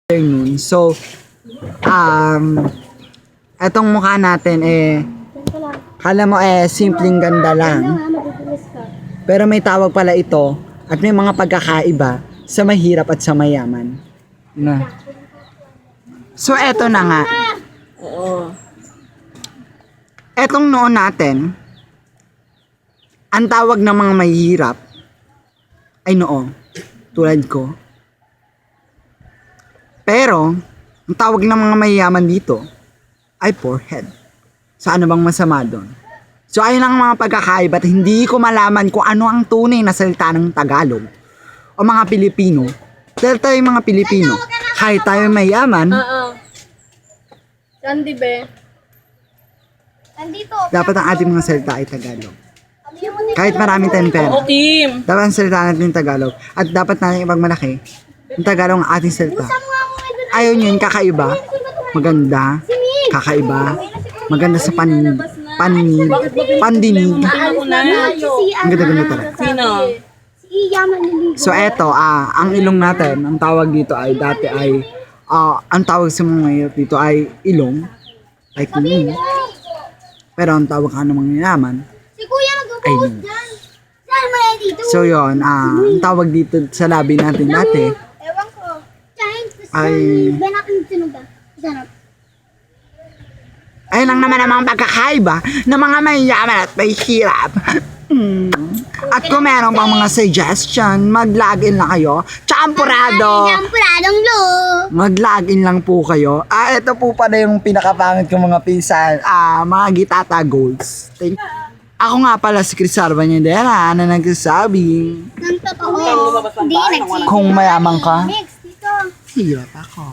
afternoon. So, etong mukha natin kala mo simpleng ganda lang. Pero may tawag pala ito at may mga pagkakaiba sa mahirap at sa mayaman. Na. So, eto na nga. Etong noon natin, ang tawag ng mga mahihirap ay noo, tulad ko. Pero, ang tawag ng mga mayayaman dito ay forehead. So, ano bang masama doon? So, ayun ang mga pagkakaiba at hindi ko malaman kung ano ang tunay na salita ng Tagalog o mga Pilipino. Dahil tayo mga Pilipino, kahit tayo mayaman, Saan di be? Nandito. dapat ang ating mga salita ay Tagalog. Kahit maraming tayong pera, Oo, Kim. dapat ang salita natin yung Tagalog. At dapat natin ipagmalaki, yung Tagalog ang ating salita. Ayaw nyo yun, kakaiba, maganda, kakaiba, maganda sa pandinig. Ang ganda-ganda talaga. Sino? Si Iya maniligo. So eto, ang ilong natin, ang tawag dito ay dati ay, ang tawag sa mga mahirap dito ay ilong, like me. Pero ang tawag ka ng mga yaman, Si Kuya ay mag-post nose. dyan. Saan mo yan dito? So yon, ang tawag dito sa labi natin dati Ewan ko. Giant. ay, Ba natin sunog na? Sanap. ayun lang naman ang mga pagkakaiba ng mga mayayaman at may hirap. At kung meron pang mga suggestion, mag-login lang kayo. Champurado! Champuradong lo. Mag-login lang po kayo. Ito po pala yung pinakapangit kong mga pinsan. Mga Gitata Golds. Ako nga pala si Chris Arbanyadera na nagsasabi, Nang totoo. Hindi, nagsisinungaling. kung mayaman ka, Next, dito. hirap ako.